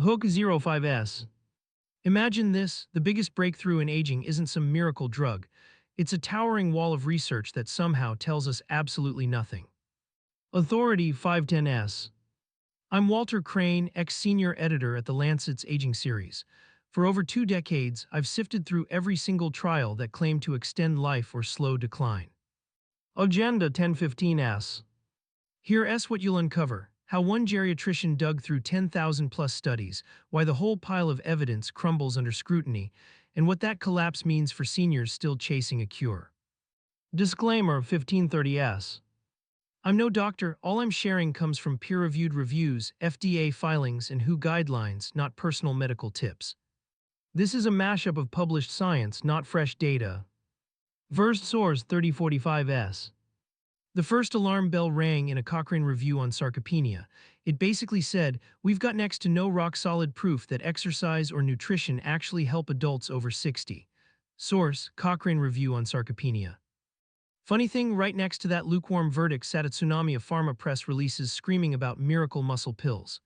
Hook 05S. Imagine this, the biggest breakthrough in aging isn't some miracle drug. It's a towering wall of research that somehow tells us absolutely nothing. Authority 510S. I'm Walter Crane, ex-senior editor at the Lancet's Aging series. For over 2 decades, I've sifted through every single trial that claimed to extend life or slow decline. Agenda 1015S. Here's what you'll uncover: how one geriatrician dug through 10,000 plus studies, why the whole pile of evidence crumbles under scrutiny, and what that collapse means for seniors still chasing a cure. Disclaimer 1530S. I'm no doctor, all I'm sharing comes from peer-reviewed reviews, FDA filings, and WHO guidelines, not personal medical tips. This is a mashup of published science, not fresh data. Versed source 3045S. The first alarm bell rang in a Cochrane review on sarcopenia. It basically said, "We've got next to no rock-solid proof that exercise or nutrition actually help adults over 60. Source, Cochrane review on sarcopenia. Funny thing, right next to that lukewarm verdict sat a tsunami of pharma press releases screaming about miracle muscle pills.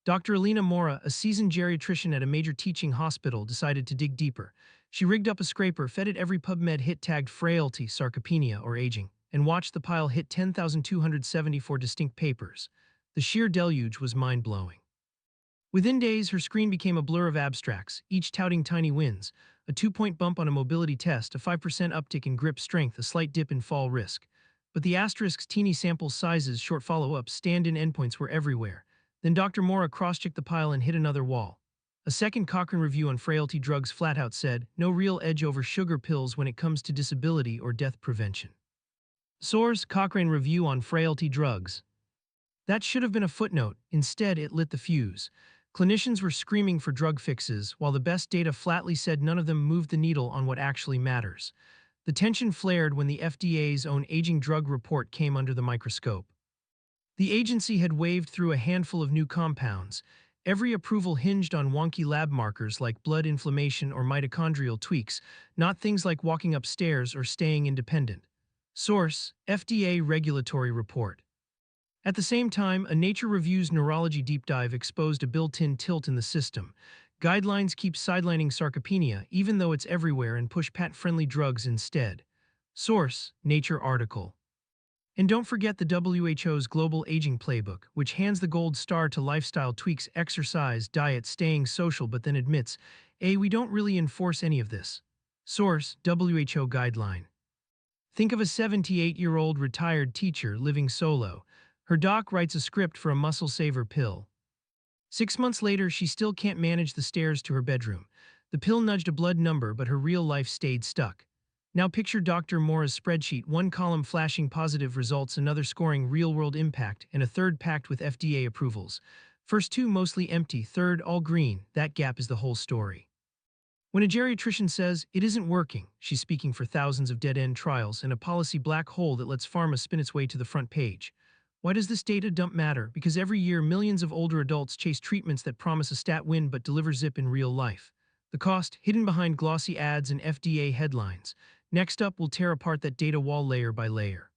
Dr. Alina Mora, a seasoned geriatrician at a major teaching hospital, decided to dig deeper. She rigged up a scraper, fed it every PubMed hit tagged frailty, sarcopenia, or aging, and watched the pile hit 10,274 distinct papers. The sheer deluge was mind-blowing. Within days, her screen became a blur of abstracts, each touting tiny wins: a 2-point bump on a mobility test, a 5% uptick in grip strength, a slight dip in fall risk. But the asterisks, teeny sample sizes, short follow-ups, stand-in endpoints were everywhere. Then Dr. Mora cross-checked the pile and hit another wall. A second Cochrane review on Frailty Drugs flat out said, "No real edge over sugar pills when it comes to disability or death prevention." Source, Cochrane review on Frailty Drugs. That should have been a footnote. Instead, it lit the fuse. Clinicians were screaming for drug fixes, while the best data flatly said none of them moved the needle on what actually matters. The tension flared when the FDA's own aging drug report came under the microscope. The agency had waved through a handful of new compounds. Every approval hinged on wonky lab markers like blood inflammation or mitochondrial tweaks, not things like walking upstairs or staying independent. Source, FDA Regulatory Report. At the same time, a Nature Reviews Neurology deep dive exposed a built-in tilt in the system. Guidelines keep sidelining sarcopenia, even though it's everywhere, and push patent-friendly drugs instead. Source, Nature article. And don't forget the WHO's Global Aging Playbook, which hands the gold star to lifestyle tweaks, exercise, diet, staying social, but then admits, we don't really enforce any of this. Source, WHO Guideline. Think of a 78-year-old retired teacher living solo. Her doc writes a script for a muscle saver pill. 6 months later, she still can't manage the stairs to her bedroom. The pill nudged a blood number, but her real life stayed stuck. Now picture Dr. Mora's spreadsheet, one column flashing positive results, another scoring real-world impact, and a third packed with FDA approvals. First two mostly empty, third all green. That gap is the whole story. When a geriatrician says, "It isn't working," she's speaking for thousands of dead-end trials and a policy black hole that lets pharma spin its way to the front page. Why does this data dump matter? Because every year, millions of older adults chase treatments that promise a stat win but deliver zip in real life. The cost, hidden behind glossy ads and FDA headlines. Next up, we'll tear apart that data wall layer by layer.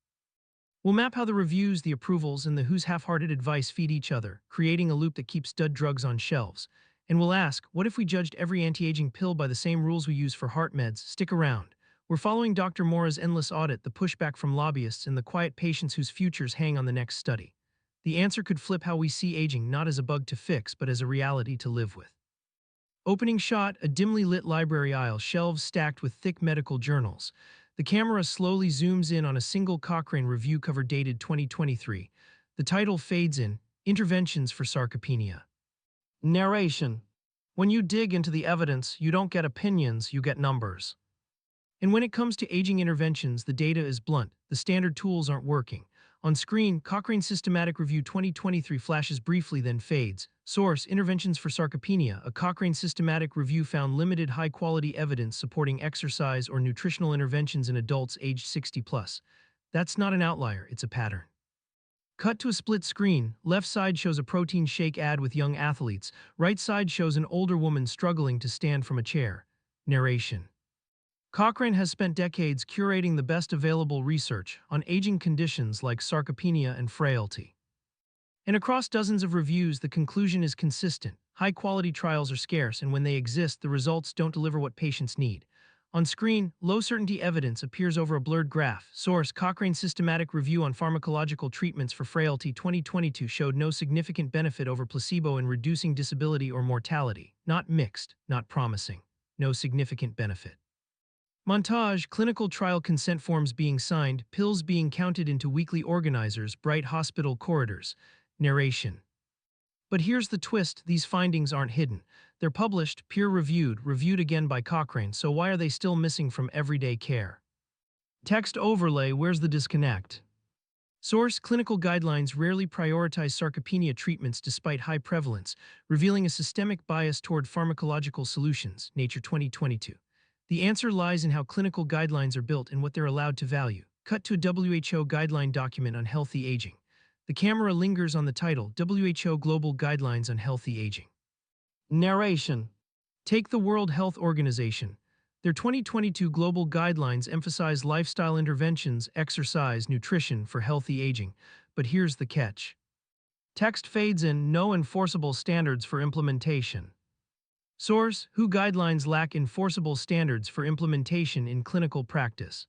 We'll map how the reviews, the approvals, and the who's half-hearted advice feed each other, creating a loop that keeps dud drugs on shelves. And we'll ask, what if we judged every anti-aging pill by the same rules we use for heart meds? Stick around. We're following Dr. Mora's endless audit, the pushback from lobbyists, and the quiet patients whose futures hang on the next study. The answer could flip how we see aging, not as a bug to fix, but as a reality to live with. Opening shot, a dimly lit library aisle, shelves stacked with thick medical journals. The camera slowly zooms in on a single Cochrane review cover dated 2023. The title fades in, Interventions for Sarcopenia. Narration. When you dig into the evidence, you don't get opinions, you get numbers. And when it comes to aging interventions, the data is blunt. The standard tools aren't working. On screen, Cochrane Systematic Review 2023 flashes briefly, then fades. Source, Interventions for Sarcopenia. A Cochrane Systematic Review found limited high-quality evidence supporting exercise or nutritional interventions in adults aged 60 plus. That's not an outlier, it's a pattern. Cut to a split screen. Left side shows a protein shake ad with young athletes. Right side shows an older woman struggling to stand from a chair. Narration. Cochrane has spent decades curating the best available research on aging conditions like sarcopenia and frailty. And across dozens of reviews, the conclusion is consistent. High-quality trials are scarce, and when they exist, the results don't deliver what patients need. On screen, low-certainty evidence appears over a blurred graph. Source: Cochrane Systematic Review on Pharmacological Treatments for Frailty 2022 showed no significant benefit over placebo in reducing disability or mortality. Not mixed, not promising. No significant benefit. Montage: clinical trial consent forms being signed, pills being counted into weekly organizers, bright hospital corridors. Narration. But here's the twist: these findings aren't hidden. They're published, peer-reviewed, reviewed again by Cochrane, so why are they still missing from everyday care? Text overlay: where's the disconnect? Source: clinical guidelines rarely prioritize sarcopenia treatments despite high prevalence, revealing a systemic bias toward pharmacological solutions. Nature 2022. The answer lies in how clinical guidelines are built and what they're allowed to value. Cut to a WHO guideline document on healthy aging. The camera lingers on the title, WHO Global Guidelines on Healthy Aging. Narration. Take the World Health Organization. Their 2022 global guidelines emphasize lifestyle interventions, exercise, nutrition for healthy aging. But here's the catch. Text fades in: no enforceable standards for implementation. Source: WHO guidelines lack enforceable standards for implementation in clinical practice.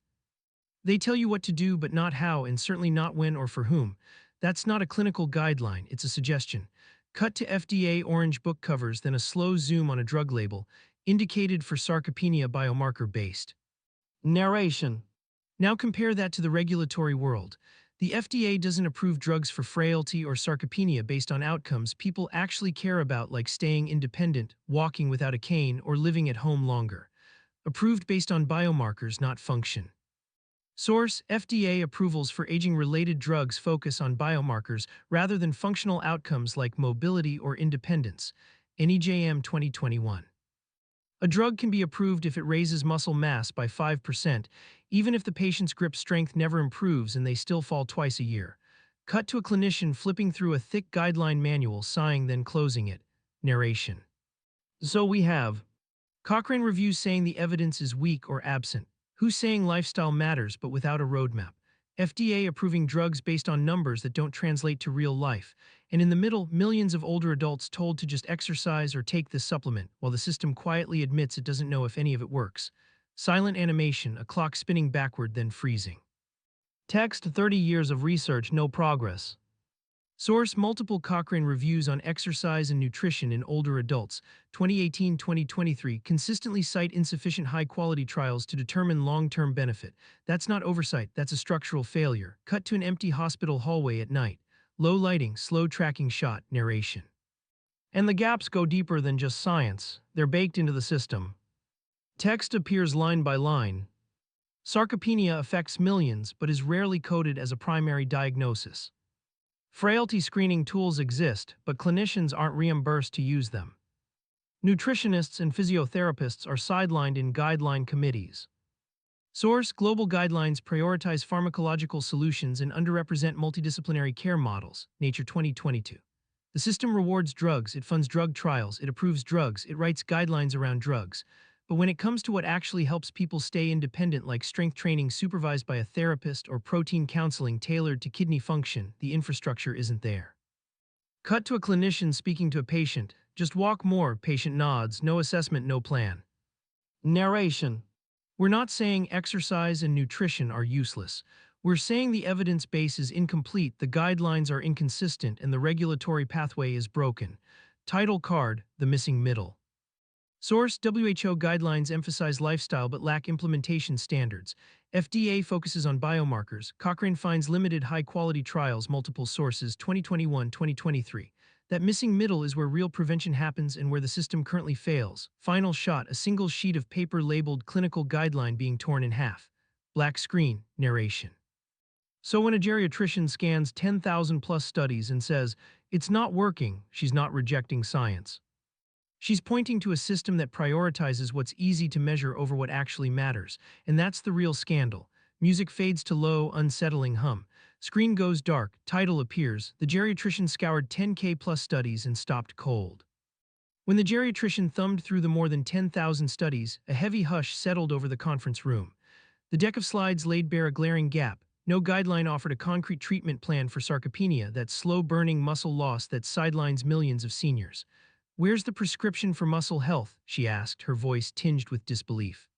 They tell you what to do, but not how, and certainly not when or for whom. That's not a clinical guideline, it's a suggestion. Cut to FDA orange book covers, then a slow zoom on a drug label, indicated for sarcopenia, biomarker-based. Narration. Now compare that to the regulatory world. The FDA doesn't approve drugs for frailty or sarcopenia based on outcomes people actually care about, like staying independent, walking without a cane, or living at home longer. Approved based on biomarkers, not function. Source: FDA approvals for aging-related drugs focus on biomarkers rather than functional outcomes like mobility or independence. NEJM 2021. A drug can be approved if it raises muscle mass by 5%, even if the patient's grip strength never improves and they still fall twice a year. Cut to a clinician flipping through a thick guideline manual, sighing, then closing it. Narration. So we have Cochrane reviews saying the evidence is weak or absent. Who's saying lifestyle matters but without a roadmap? FDA approving drugs based on numbers that don't translate to real life. And in the middle, millions of older adults told to just exercise or take this supplement, while the system quietly admits it doesn't know if any of it works. Silent animation, a clock spinning backward then freezing. Text: 30 years of research, no progress. Source: multiple Cochrane reviews on exercise and nutrition in older adults, 2018-2023, consistently cite insufficient high-quality trials to determine long-term benefit. That's not oversight, that's a structural failure. Cut to an empty hospital hallway at night. Low lighting, slow tracking shot. Narration. And the gaps go deeper than just science. They're baked into the system. Text appears line by line. Sarcopenia affects millions but is rarely coded as a primary diagnosis. Frailty screening tools exist, but clinicians aren't reimbursed to use them. Nutritionists and physiotherapists are sidelined in guideline committees. Source: global guidelines prioritize pharmacological solutions and underrepresent multidisciplinary care models. Nature 2022. The system rewards drugs, it funds drug trials, it approves drugs, it writes guidelines around drugs. But when it comes to what actually helps people stay independent, like strength training supervised by a therapist or protein counseling tailored to kidney function, the infrastructure isn't there. Cut to a clinician speaking to a patient. Just walk more, patient nods, no assessment, no plan. Narration. We're not saying exercise and nutrition are useless. We're saying the evidence base is incomplete, the guidelines are inconsistent, and the regulatory pathway is broken. Title card: the missing middle. Source: WHO guidelines emphasize lifestyle but lack implementation standards. FDA focuses on biomarkers. Cochrane finds limited high-quality trials. Multiple sources. 2021-2023. That missing middle is where real prevention happens and where the system currently fails. Final shot: a single sheet of paper labeled clinical guideline being torn in half. Black screen. Narration. So when a geriatrician scans 10,000 plus studies and says, "It's not working," she's not rejecting science. She's pointing to a system that prioritizes what's easy to measure over what actually matters, and that's the real scandal. Music fades to low, unsettling hum. Screen goes dark, title appears. The geriatrician scoured 10K plus studies and stopped cold. When the geriatrician thumbed through the more than 10,000 studies, a heavy hush settled over the conference room. The deck of slides laid bare a glaring gap. no guideline offered a concrete treatment plan for sarcopenia, that slow-burning muscle loss that sidelines millions of seniors. "Where's the prescription for muscle health?" she asked, her voice tinged with disbelief.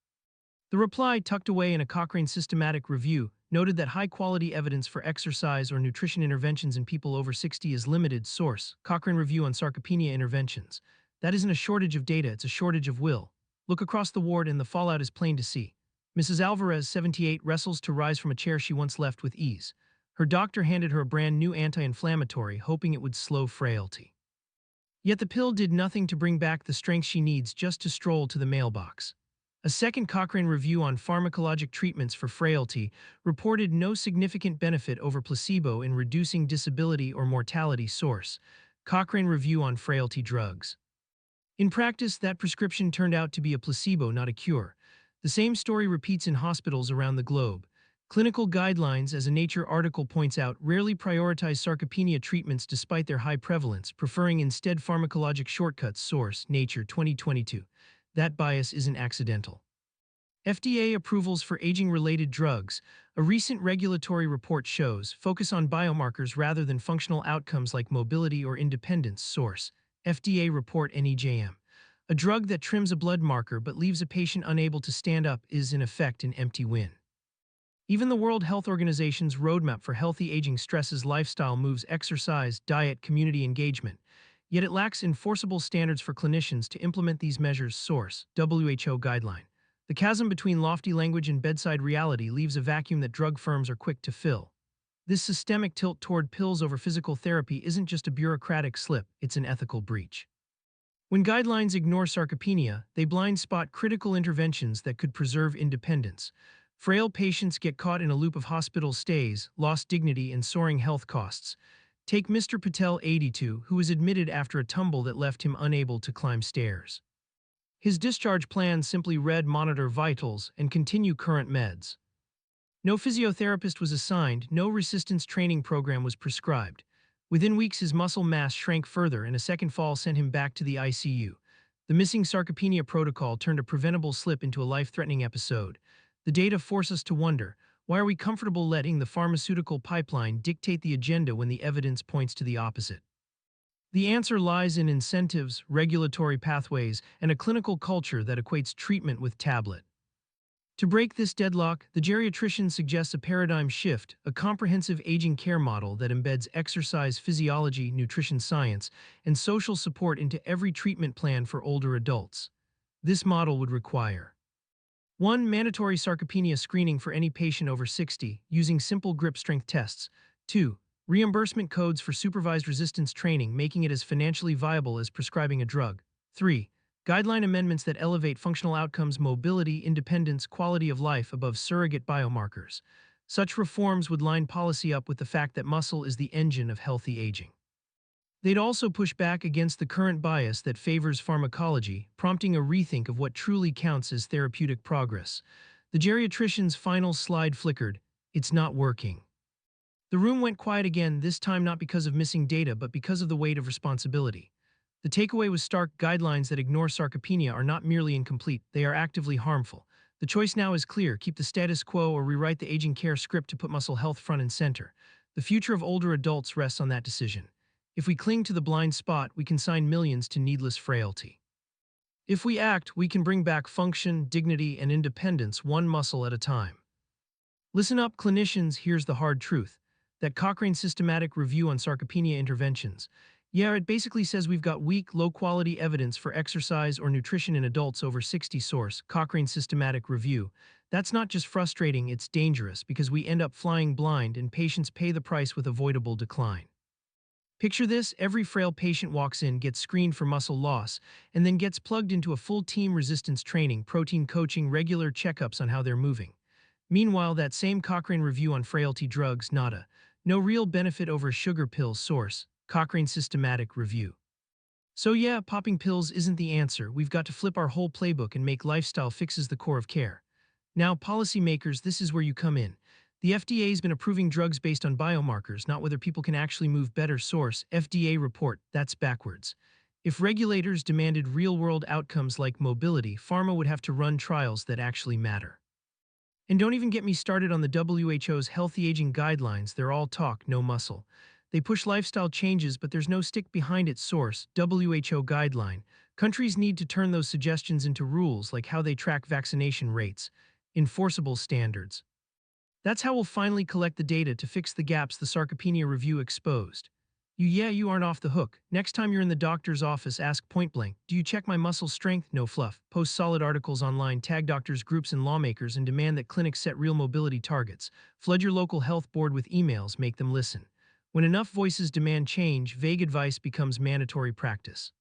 The reply, tucked away in a Cochrane systematic review, noted that high-quality evidence for exercise or nutrition interventions in people over 60 is limited. Source: Cochrane Review on Sarcopenia Interventions. That isn't a shortage of data, it's a shortage of will. Look across the ward and the fallout is plain to see. Mrs. Alvarez, 78, wrestles to rise from a chair she once left with ease. Her doctor handed her a brand new anti-inflammatory, hoping it would slow frailty. Yet the pill did nothing to bring back the strength she needs just to stroll to the mailbox. A second Cochrane review on pharmacologic treatments for frailty reported no significant benefit over placebo in reducing disability or mortality. Source: Cochrane Review on Frailty Drugs. In practice, that prescription turned out to be a placebo, not a cure. The same story repeats in hospitals around the globe. Clinical guidelines, as a Nature article points out, rarely prioritize sarcopenia treatments despite their high prevalence, preferring instead pharmacologic shortcuts. Source: Nature 2022. That bias isn't accidental. FDA approvals for aging-related drugs, a recent regulatory report shows, focus on biomarkers rather than functional outcomes like mobility or independence. Source: FDA report NEJM. A drug that trims a blood marker but leaves a patient unable to stand up is, in effect, an empty win. Even the World Health Organization's roadmap for healthy aging stresses lifestyle moves, exercise, diet, community engagement. Yet it lacks enforceable standards for clinicians to implement these measures. Source: WHO guideline. The chasm between lofty language and bedside reality leaves a vacuum that drug firms are quick to fill. This systemic tilt toward pills over physical therapy isn't just a bureaucratic slip, it's an ethical breach. When guidelines ignore sarcopenia, they blind spot critical interventions that could preserve independence. Frail patients get caught in a loop of hospital stays, lost dignity, and soaring health costs. Take Mr. Patel, 82, who was admitted after a tumble that left him unable to climb stairs. His discharge plan simply read "monitor vitals and continue current meds." No physiotherapist was assigned, no resistance training program was prescribed. Within weeks, his muscle mass shrank further, and a second fall sent him back to the ICU. The missing sarcopenia protocol turned a preventable slip into a life-threatening episode. The data force us to wonder, why are we comfortable letting the pharmaceutical pipeline dictate the agenda when the evidence points to the opposite? The answer lies in incentives, regulatory pathways, and a clinical culture that equates treatment with tablet. To break this deadlock, the geriatrician suggests a paradigm shift, a comprehensive aging care model that embeds exercise physiology, nutrition science, and social support into every treatment plan for older adults. This model would require: 1. Mandatory sarcopenia screening for any patient over 60, using simple grip strength tests. 2. Reimbursement codes for supervised resistance training, making it as financially viable as prescribing a drug. 3. Guideline amendments that elevate functional outcomes, mobility, independence, quality of life above surrogate biomarkers. Such reforms would line policy up with the fact that muscle is the engine of healthy aging. They'd also push back against the current bias that favors pharmacology, prompting a rethink of what truly counts as therapeutic progress. The geriatrician's final slide flickered. It's not working. The room went quiet again, this time not because of missing data but because of the weight of responsibility. The takeaway was stark: guidelines that ignore sarcopenia are not merely incomplete, they are actively harmful. The choice now is clear: keep the status quo or rewrite the aging care script to put muscle health front and center. The future of older adults rests on that decision. If we cling to the blind spot, we consign millions to needless frailty. If we act, we can bring back function, dignity, and independence one muscle at a time. Listen up, clinicians, here's the hard truth. That Cochrane systematic review on sarcopenia interventions, yeah, it basically says we've got weak, low-quality evidence for exercise or nutrition in adults over 60. Source: Cochrane systematic review. That's not just frustrating, it's dangerous, because we end up flying blind and patients pay the price with avoidable decline. Picture this: every frail patient walks in, gets screened for muscle loss, and then gets plugged into a full-team resistance training, protein coaching, regular checkups on how they're moving. Meanwhile, that same Cochrane review on frailty drugs, nada. No real benefit over sugar pills. Source: Cochrane systematic review. So yeah, popping pills isn't the answer. We've got to flip our whole playbook and make lifestyle fixes the core of care. Now, policymakers, this is where you come in. The FDA's been approving drugs based on biomarkers, not whether people can actually move better. Source: FDA report. That's backwards. If regulators demanded real-world outcomes like mobility, pharma would have to run trials that actually matter. And don't even get me started on the WHO's healthy aging guidelines. They're all talk, no muscle. They push lifestyle changes, but there's no stick behind its source, WHO guideline. Countries need to turn those suggestions into rules, like how they track vaccination rates, enforceable standards. That's how we'll finally collect the data to fix the gaps the Sarcopenia review exposed. You aren't off the hook. Next time you're in the doctor's office, ask point blank, do you check my muscle strength? No fluff. Post solid articles online, tag doctors, groups, and lawmakers, and demand that clinics set real mobility targets. Flood your local health board with emails, make them listen. When enough voices demand change, vague advice becomes mandatory practice.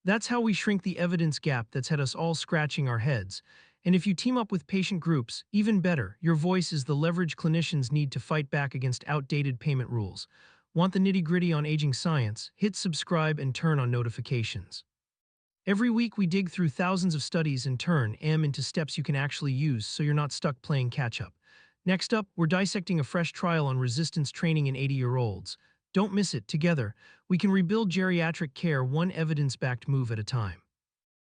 That's how we shrink the evidence gap that's had us all scratching our heads. And if you team up with patient groups, even better, your voice is the leverage clinicians need to fight back against outdated payment rules. Want the nitty-gritty on aging science? Hit subscribe and turn on notifications. Every week we dig through thousands of studies and turn them into steps you can actually use so you're not stuck playing catch-up. Next up, we're dissecting a fresh trial on resistance training in 80-year-olds. Don't miss it. Together, we can rebuild geriatric care one evidence-backed move at a time.